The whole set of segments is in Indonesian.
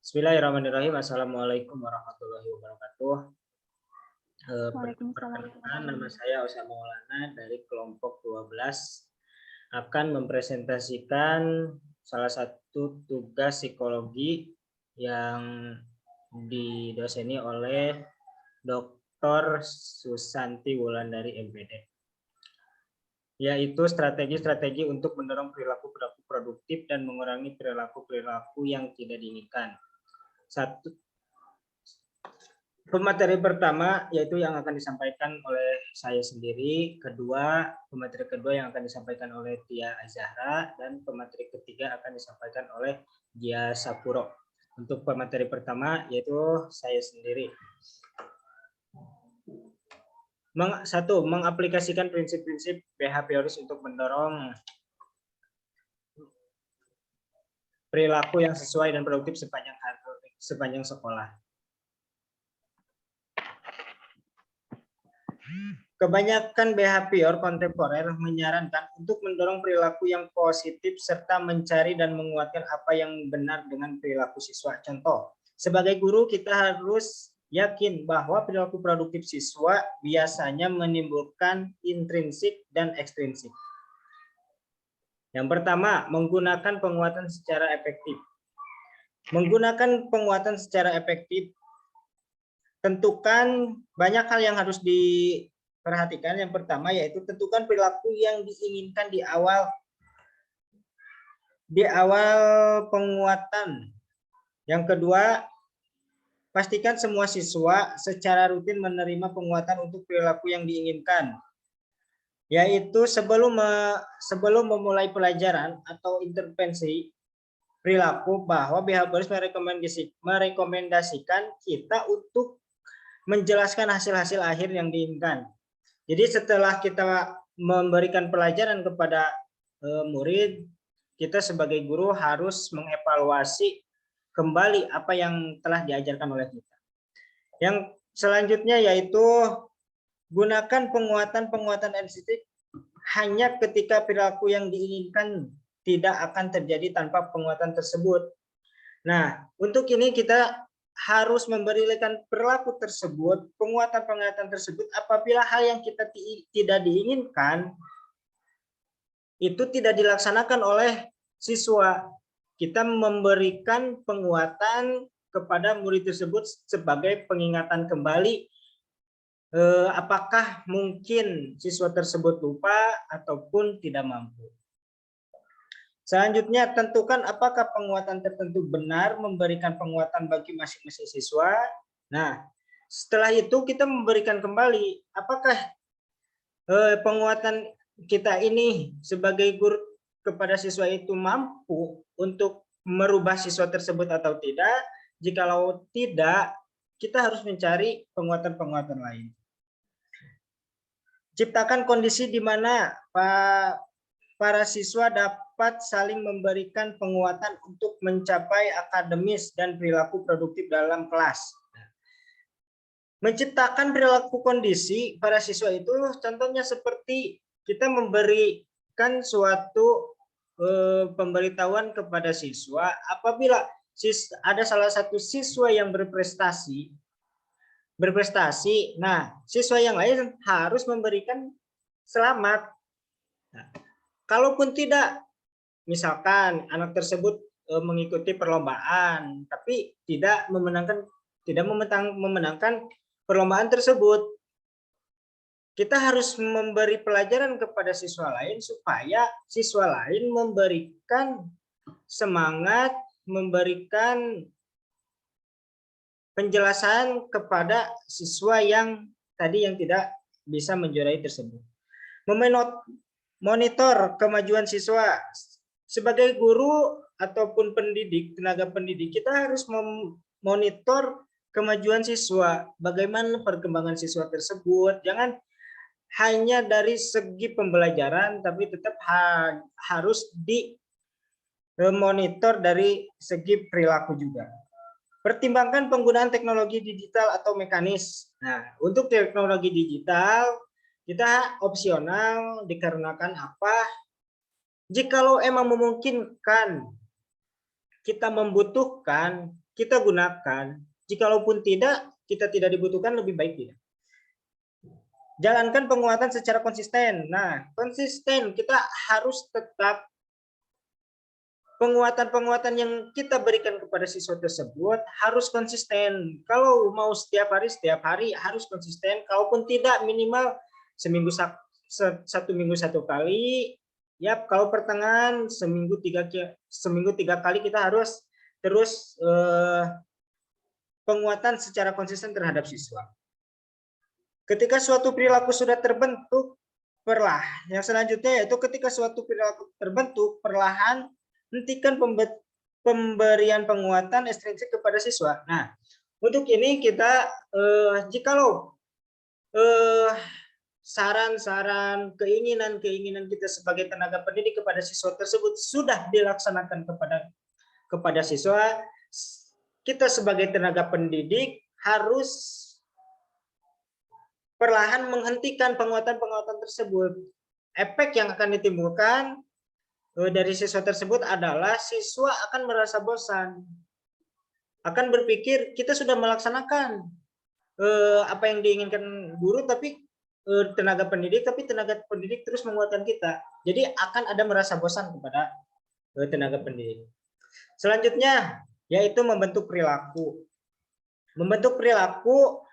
Bismillahirrahmanirrahim. Assalamualaikum warahmatullahi wabarakatuh. Waalaikumsalam. Perkenalkan, nama saya Osama Maulana dari kelompok 12 akan mempresentasikan salah satu tugas psikologi yang didoseni oleh Dr. Susanti Wulandari MPD, yaitu strategi-strategi untuk mendorong perilaku-perilaku produktif dan mengurangi perilaku-perilaku yang tidak diinginkan. Pemateri pertama yaitu yang akan disampaikan oleh saya sendiri, pemateri kedua yang akan disampaikan oleh Tia Azahra, dan pemateri ketiga akan disampaikan oleh Gia Sapuro. Untuk pemateri pertama yaitu saya sendiri. Satu, mengaplikasikan prinsip-prinsip behavioris untuk mendorong perilaku yang sesuai dan produktif sepanjang sekolah. Kebanyakan behavior kontemporer menyarankan untuk mendorong perilaku yang positif serta mencari dan menguatkan apa yang benar dengan perilaku siswa. Contoh, sebagai guru kita harus yakin bahwa perilaku produktif siswa biasanya menimbulkan intrinsik dan ekstrinsik. Yang pertama, menggunakan penguatan secara efektif. Menggunakan penguatan secara efektif, tentukan banyak hal yang harus diperhatikan. Yang pertama yaitu tentukan perilaku yang diinginkan di awal penguatan. Yang kedua, pastikan semua siswa secara rutin menerima penguatan untuk perilaku yang diinginkan, yaitu sebelum memulai pelajaran atau intervensi perilaku, bahwa behavioris merekomendasikan kita untuk menjelaskan hasil-hasil akhir yang diinginkan. Jadi setelah kita memberikan pelajaran kepada murid, kita sebagai guru harus mengevaluasi kembali apa yang telah diajarkan oleh kita. Yang selanjutnya yaitu gunakan penguatan sensitif hanya ketika perilaku yang diinginkan tidak akan terjadi tanpa penguatan tersebut. Nah, untuk ini kita harus memberikan perilaku tersebut, penguatan tersebut apabila hal yang kita tidak diinginkan itu tidak dilaksanakan oleh siswa. Kita memberikan penguatan kepada murid tersebut sebagai pengingatan kembali apakah mungkin siswa tersebut lupa ataupun tidak mampu. Selanjutnya, tentukan apakah penguatan tertentu benar memberikan penguatan bagi masing-masing siswa. Nah, setelah itu kita memberikan kembali apakah penguatan kita ini sebagai guru kepada siswa itu mampu untuk merubah siswa tersebut atau tidak. Jikalau tidak, kita harus mencari penguatan-penguatan lain. Ciptakan kondisi di mana para siswa dapat saling memberikan penguatan untuk mencapai akademis dan perilaku produktif dalam kelas. Menciptakan perilaku kondisi para siswa itu contohnya seperti kita memberikan suatu pemberitahuan kepada siswa apabila ada salah satu siswa yang berprestasi, nah siswa yang lain harus memberikan selamat. Nah, kalaupun tidak, misalkan anak tersebut mengikuti perlombaan tapi tidak memenangkan perlombaan tersebut, kita harus memberi pelajaran kepada siswa lain supaya siswa lain memberikan semangat, memberikan penjelasan kepada siswa yang tidak bisa menjuarai tersebut. Monitor kemajuan siswa. Sebagai guru ataupun tenaga pendidik, kita harus memonitor kemajuan siswa, bagaimana perkembangan siswa tersebut. Jangan hanya dari segi pembelajaran, tapi tetap harus dimonitor dari segi perilaku juga. Pertimbangkan penggunaan teknologi digital atau mekanis. Nah, untuk teknologi digital kita opsional dikarenakan apa? Jikalau emang memungkinkan, kita membutuhkan, kita gunakan. Jikalaupun tidak, kita tidak dibutuhkan, lebih baik tidak. Jalankan penguatan secara konsisten. Nah, konsisten kita harus tetap penguatan-penguatan yang kita berikan kepada siswa tersebut harus konsisten. Kalau mau setiap hari harus konsisten. Kalaupun tidak, minimal seminggu satu minggu satu kali. Ya, kalau pertengahan seminggu tiga kali kita harus terus penguatan secara konsisten terhadap siswa. Ketika suatu perilaku sudah terbentuk, yang selanjutnya yaitu ketika suatu perilaku terbentuk, perlahan hentikan pemberian penguatan ekstrinsik kepada siswa. Nah, untuk ini kita jikalau saran-saran, keinginan kita sebagai tenaga pendidik kepada siswa tersebut sudah dilaksanakan kepada siswa, kita sebagai tenaga pendidik harus perlahan menghentikan penguatan-penguatan tersebut. Efek yang akan ditimbulkan dari siswa tersebut adalah siswa akan merasa bosan, akan berpikir kita sudah melaksanakan apa yang diinginkan guru, tapi tenaga pendidik terus menguatkan kita. Jadi akan ada merasa bosan kepada tenaga pendidik. Selanjutnya yaitu membentuk perilaku. Membentuk perilaku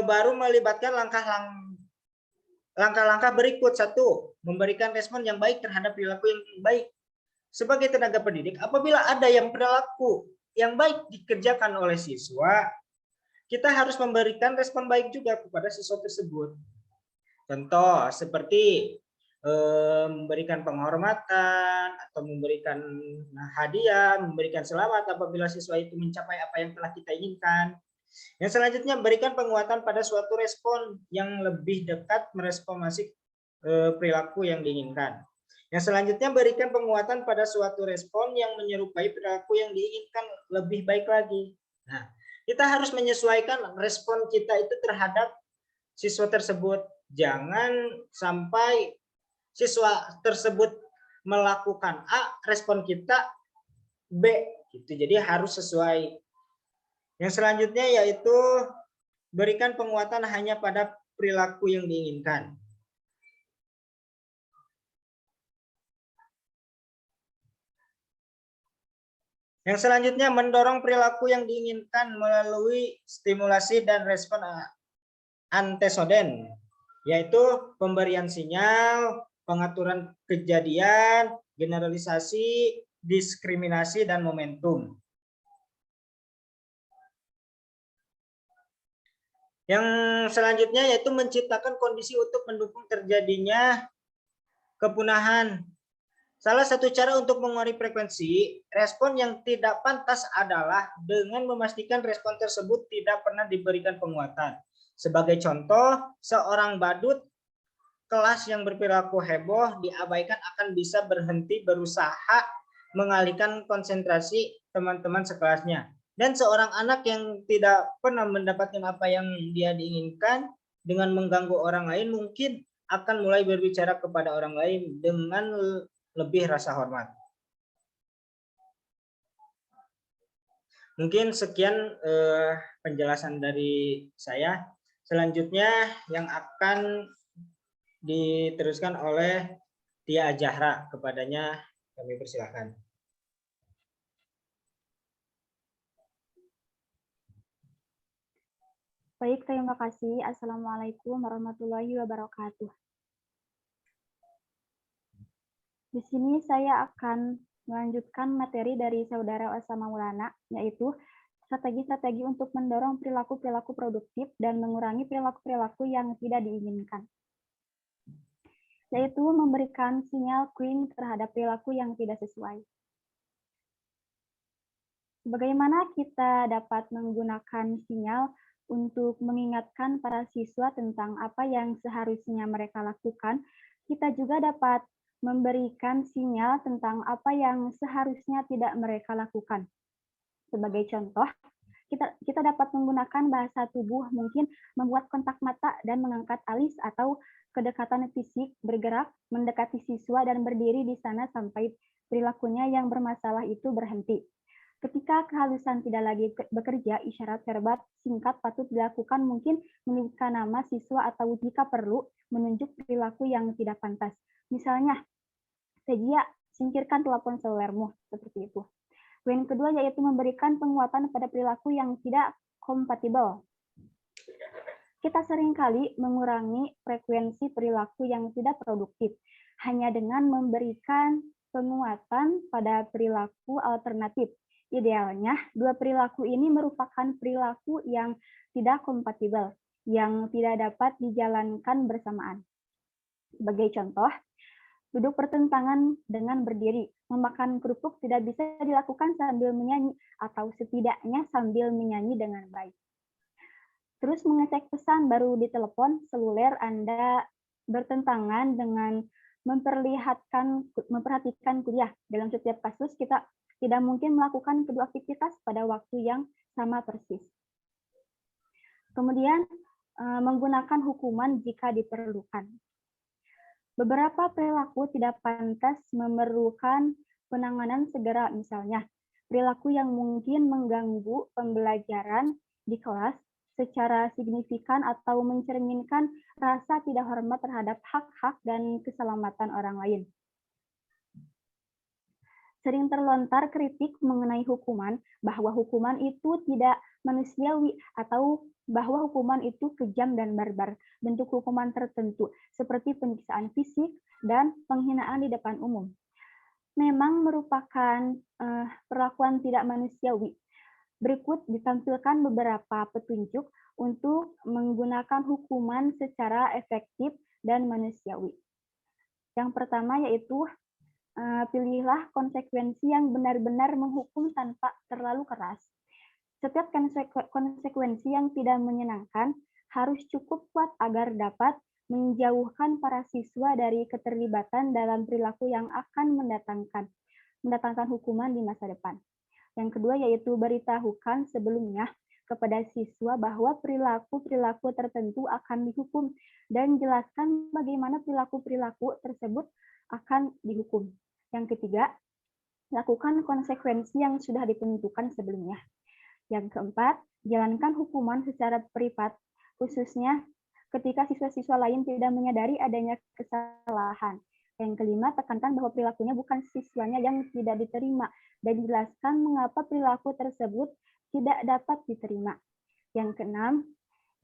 baru melibatkan langkah-langkah berikut. Satu, memberikan respon yang baik terhadap perilaku yang baik. Sebagai tenaga pendidik, apabila ada yang perilaku yang baik dikerjakan oleh siswa, kita harus memberikan respon baik juga kepada siswa tersebut. Contoh seperti memberikan penghormatan atau memberikan hadiah, memberikan selamat apabila siswa itu mencapai apa yang telah kita inginkan. Yang selanjutnya, berikan penguatan pada suatu respon yang lebih dekat meresponsif perilaku yang diinginkan. Yang selanjutnya, berikan penguatan pada suatu respon yang menyerupai perilaku yang diinginkan lebih baik lagi. Nah, kita harus menyesuaikan respon kita itu terhadap siswa tersebut. Jangan sampai siswa tersebut melakukan A, respon kita B, gitu. Jadi harus sesuai. Yang selanjutnya yaitu berikan penguatan hanya pada perilaku yang diinginkan. Yang selanjutnya mendorong perilaku yang diinginkan melalui stimulasi dan respon antecedent, yaitu pemberian sinyal, pengaturan kejadian, generalisasi, diskriminasi, dan momentum. Yang selanjutnya yaitu menciptakan kondisi untuk mendukung terjadinya kepunahan. Salah satu cara untuk mengurangi frekuensi respon yang tidak pantas adalah dengan memastikan respon tersebut tidak pernah diberikan penguatan. Sebagai contoh, seorang badut kelas yang berperilaku heboh diabaikan akan bisa berhenti berusaha mengalihkan konsentrasi teman-teman sekelasnya. Dan seorang anak yang tidak pernah mendapatkan apa yang dia diinginkan dengan mengganggu orang lain mungkin akan mulai berbicara kepada orang lain dengan lebih rasa hormat. Mungkin sekian penjelasan dari saya. Selanjutnya yang akan diteruskan oleh Tia Zahra, kepadanya kami persilakan. Baik, terima kasih. Assalamualaikum warahmatullahi wabarakatuh. Di sini saya akan melanjutkan materi dari Saudara Osama Maulana, yaitu strategi-strategi untuk mendorong perilaku-perilaku produktif dan mengurangi perilaku-perilaku yang tidak diinginkan. Yaitu memberikan sinyal queen terhadap perilaku yang tidak sesuai. Bagaimana kita dapat menggunakan sinyal untuk mengingatkan para siswa tentang apa yang seharusnya mereka lakukan? Kita juga dapat memberikan sinyal tentang apa yang seharusnya tidak mereka lakukan. Sebagai contoh, kita dapat menggunakan bahasa tubuh, mungkin membuat kontak mata dan mengangkat alis atau kedekatan fisik, bergerak, mendekati siswa dan berdiri di sana sampai perilakunya yang bermasalah itu berhenti. Ketika kehalusan tidak lagi bekerja, isyarat verbal singkat patut dilakukan, mungkin menyebutkan nama siswa atau jika perlu menunjuk perilaku yang tidak pantas. Misalnya, Tejia, singkirkan telepon selulermu, seperti itu. Poin kedua yaitu memberikan penguatan pada perilaku yang tidak kompatibel. Kita seringkali mengurangi frekuensi perilaku yang tidak produktif hanya dengan memberikan penguatan pada perilaku alternatif. Idealnya, dua perilaku ini merupakan perilaku yang tidak kompatibel, yang tidak dapat dijalankan bersamaan. Sebagai contoh, duduk bertentangan dengan berdiri. Memakan kerupuk tidak bisa dilakukan sambil menyanyi, atau setidaknya sambil menyanyi dengan baik. Terus mengecek pesan baru di telepon seluler Anda bertentangan dengan memperhatikan kuliah. Dalam setiap kasus, kita tidak mungkin melakukan kedua aktivitas pada waktu yang sama persis. Kemudian, menggunakan hukuman jika diperlukan. Beberapa perilaku tidak pantas memerlukan penanganan segera, misalnya perilaku yang mungkin mengganggu pembelajaran di kelas secara signifikan atau mencerminkan rasa tidak hormat terhadap hak-hak dan keselamatan orang lain. Sering terlontar kritik mengenai hukuman, bahwa hukuman itu tidak manusiawi atau bahwa hukuman itu kejam dan barbar. Bentuk hukuman tertentu seperti penyiksaan fisik dan penghinaan di depan umum memang merupakan perlakuan tidak manusiawi. Berikut ditampilkan beberapa petunjuk untuk menggunakan hukuman secara efektif dan manusiawi. Yang pertama yaitu pilihlah konsekuensi yang benar-benar menghukum tanpa terlalu keras. Setiap konsekuensi yang tidak menyenangkan harus cukup kuat agar dapat menjauhkan para siswa dari keterlibatan dalam perilaku yang akan mendatangkan hukuman di masa depan. Yang kedua yaitu beritahukan sebelumnya kepada siswa bahwa perilaku-perilaku tertentu akan dihukum dan jelaskan bagaimana perilaku-perilaku tersebut akan dihukum. Yang ketiga, lakukan konsekuensi yang sudah ditentukan sebelumnya. Yang keempat, jalankan hukuman secara privat, khususnya ketika siswa-siswa lain tidak menyadari adanya kesalahan. Yang kelima, tekankan bahwa perilakunya bukan siswanya yang tidak diterima, dan jelaskan mengapa perilaku tersebut tidak dapat diterima. Yang keenam,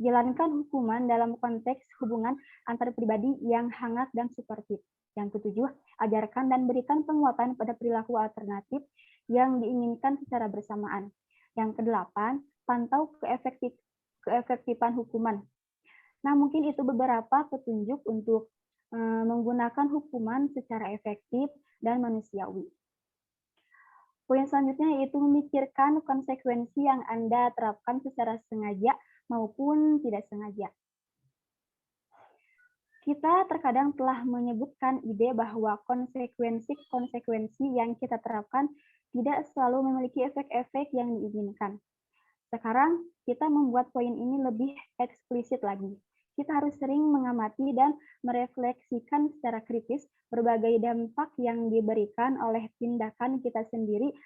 jalankan hukuman dalam konteks hubungan antar pribadi yang hangat dan suportif. Yang ketujuh, ajarkan dan berikan penguatan pada perilaku alternatif yang diinginkan secara bersamaan. Yang kedelapan, pantau keefektifan hukuman. Nah, mungkin itu beberapa petunjuk untuk menggunakan hukuman secara efektif dan manusiawi. Poin selanjutnya yaitu memikirkan konsekuensi yang Anda terapkan secara sengaja maupun tidak sengaja. Kita terkadang telah menyebutkan ide bahwa konsekuensi-konsekuensi yang kita terapkan tidak selalu memiliki efek-efek yang diinginkan. Sekarang, kita membuat poin ini lebih eksplisit lagi. Kita harus sering mengamati dan merefleksikan secara kritis berbagai dampak yang diberikan oleh tindakan kita sendiri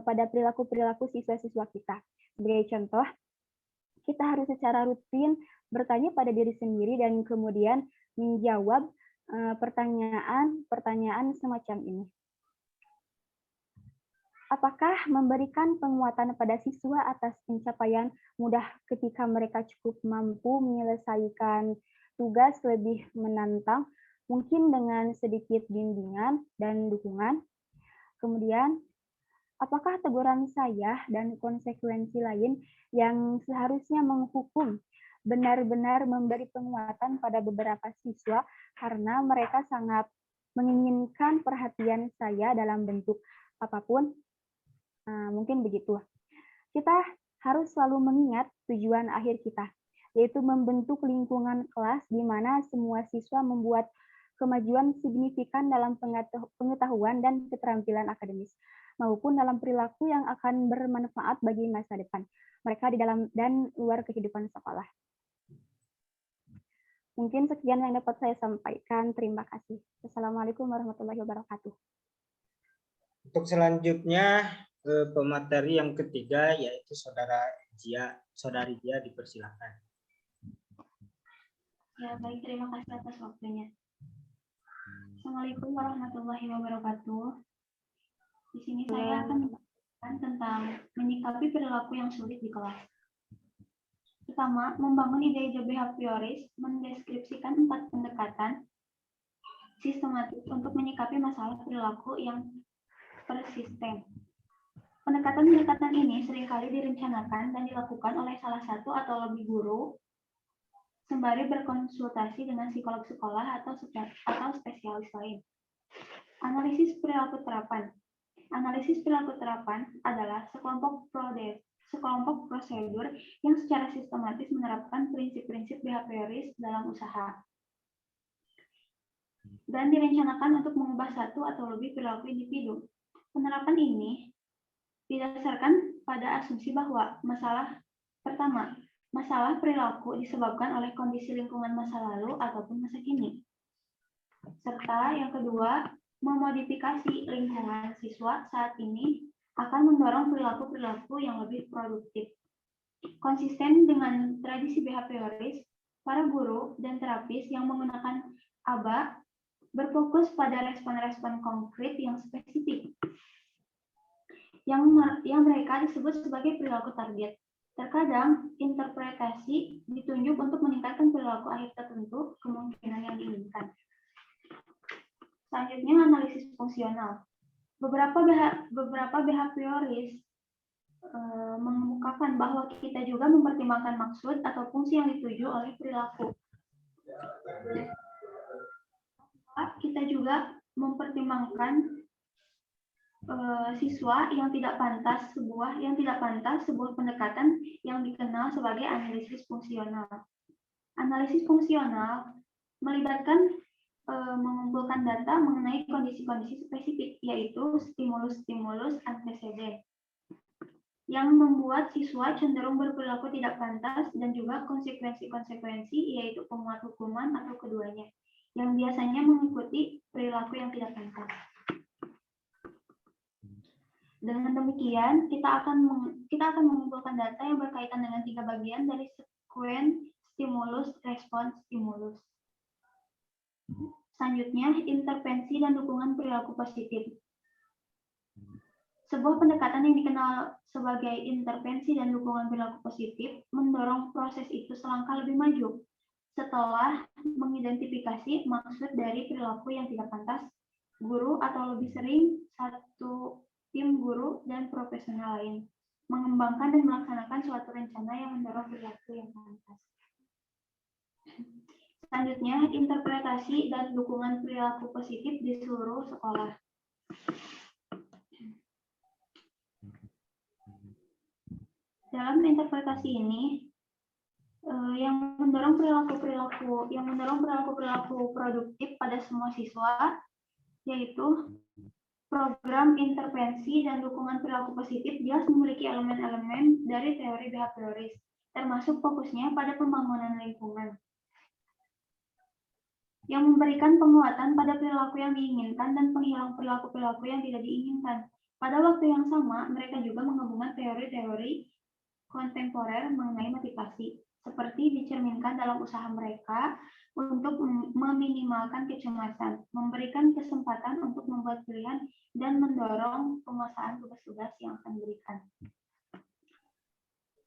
pada perilaku-perilaku siswa-siswa kita. Sebagai contoh, kita harus secara rutin bertanya pada diri sendiri dan kemudian menjawab pertanyaan-pertanyaan semacam ini. Apakah memberikan penguatan pada siswa atas pencapaian mudah ketika mereka cukup mampu menyelesaikan tugas lebih menantang, mungkin dengan sedikit bimbingan dan dukungan? Kemudian, apakah teguran saya dan konsekuensi lain yang seharusnya menghukum benar-benar memberi penguatan pada beberapa siswa karena mereka sangat menginginkan perhatian saya dalam bentuk apapun? Mungkin begitu. Kita harus selalu mengingat tujuan akhir kita, yaitu membentuk lingkungan kelas di mana semua siswa membuat kemajuan signifikan dalam pengetahuan dan keterampilan akademis, maupun dalam perilaku yang akan bermanfaat bagi masa depan mereka di dalam dan luar kehidupan sekolah. Mungkin sekian yang dapat saya sampaikan. Terima kasih. Assalamualaikum warahmatullahi wabarakatuh. Untuk selanjutnya, pemateri yang ketiga, yaitu Saudari Dia, dipersilakan. Ya, baik, terima kasih atas waktunya. Assalamualaikum warahmatullahi wabarakatuh. Di sini saya akan menjelaskan tentang menyikapi perilaku yang sulit di kelas. Pertama, membangun ide-ide behavioris mendeskripsikan 4 pendekatan sistematis untuk menyikapi masalah perilaku yang persisten. Pendekatan-pendekatan ini seringkali direncanakan dan dilakukan oleh salah satu atau lebih guru sembari berkonsultasi dengan psikolog sekolah atau spesialis lain. Analisis perilaku terapan. Analisis perilaku terapan adalah sekelompok prosedur yang secara sistematis menerapkan prinsip-prinsip behavioris dalam usaha dan direncanakan untuk mengubah satu atau lebih perilaku individu. Penerapan ini didasarkan pada asumsi bahwa masalah perilaku disebabkan oleh kondisi lingkungan masa lalu ataupun masa kini. Serta yang kedua, memodifikasi lingkungan siswa saat ini akan mendorong perilaku-perilaku yang lebih produktif. Konsisten dengan tradisi behavioris, para guru dan terapis yang menggunakan ABA berfokus pada respon-respon konkret yang spesifik, yang mereka disebut sebagai perilaku target. Terkadang, interpretasi ditunjuk untuk meningkatkan perilaku akhir tertentu kemungkinan yang diinginkan. Selanjutnya, analisis fungsional. Beberapa behavioris mengemukakan bahwa kita juga mempertimbangkan maksud atau fungsi yang dituju oleh perilaku. Kita juga mempertimbangkan siswa yang tidak pantas sebuah pendekatan yang dikenal sebagai analisis fungsional. Analisis fungsional melibatkan mengumpulkan data mengenai kondisi-kondisi spesifik, yaitu stimulus-stimulus anteseden yang membuat siswa cenderung berperilaku tidak pantas dan juga konsekuensi-konsekuensi, yaitu penguat hukuman atau keduanya, yang biasanya mengikuti perilaku yang tidak pantas. Dengan demikian, kita akan mengumpulkan data yang berkaitan dengan 3 bagian dari sekuen stimulus, respons, stimulus. Selanjutnya, intervensi dan dukungan perilaku positif. Sebuah pendekatan yang dikenal sebagai intervensi dan dukungan perilaku positif mendorong proses itu selangkah lebih maju setelah mengidentifikasi maksud dari perilaku yang tidak pantas guru atau lebih sering satu tim guru dan profesional lain, mengembangkan dan melaksanakan suatu rencana yang mendorong perilaku yang pantas. Selanjutnya, interpretasi dan dukungan perilaku positif di seluruh sekolah. Dalam interpretasi ini, yang mendorong perilaku produktif pada semua siswa, yaitu program intervensi dan dukungan perilaku positif jelas memiliki elemen-elemen dari teori behavioris, termasuk fokusnya pada pembangunan lingkungan, yang memberikan penguatan pada perilaku yang diinginkan dan penghilang perilaku-perilaku yang tidak diinginkan. Pada waktu yang sama, mereka juga menggabungkan teori-teori kontemporer mengenai motivasi, seperti dicerminkan dalam usaha mereka untuk meminimalkan kecemasan, memberikan kesempatan untuk membuat pilihan, dan mendorong penguasaan tugas-tugas yang akan diberikan.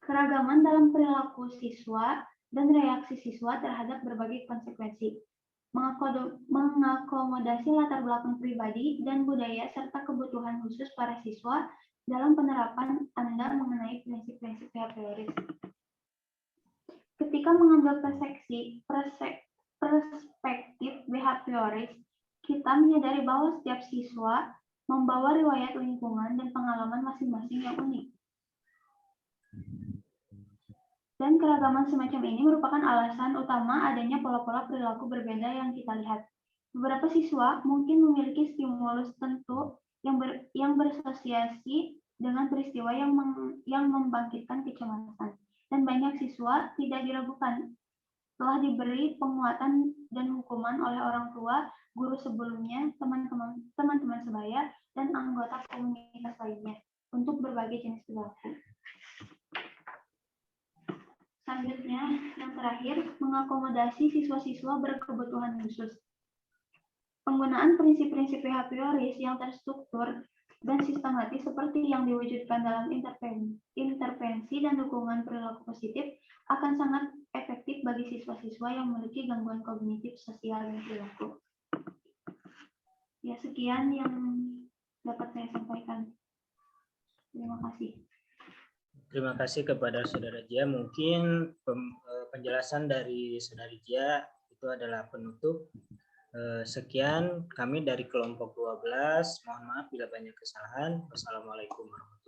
Keragaman dalam perilaku siswa dan reaksi siswa terhadap berbagai konsekuensi, mengakomodasi latar belakang pribadi dan budaya serta kebutuhan khusus para siswa dalam penerapan Anda mengenai prinsip-prinsip behavioris. Ketika mengambil perspektif behavioris, kita menyadari bahwa setiap siswa membawa riwayat lingkungan dan pengalaman masing-masing yang unik. Dan keragaman semacam ini merupakan alasan utama adanya pola-pola perilaku berbeda yang kita lihat. Beberapa siswa mungkin memiliki stimulus tertentu yang berasosiasi dengan peristiwa yang membangkitkan kecemasan. Dan banyak siswa tidak diragukan telah diberi penguatan dan hukuman oleh orang tua, guru sebelumnya, teman-teman sebaya, dan anggota komunitas lainnya untuk berbagai jenis perilaku. Selanjutnya, yang terakhir, mengakomodasi siswa-siswa berkebutuhan khusus. Penggunaan prinsip-prinsip behavioris yang terstruktur dan sistematis seperti yang diwujudkan dalam intervensi dan dukungan perilaku positif akan sangat efektif bagi siswa-siswa yang memiliki gangguan kognitif, sosial, dan perilaku. Ya, sekian yang dapat saya sampaikan. Terima kasih. Terima kasih kepada Saudara Jia. Mungkin penjelasan dari Saudara Jia itu adalah penutup. Sekian kami dari kelompok 12. Mohon maaf bila banyak kesalahan. Wassalamualaikum warahmatullahi wabarakatuh.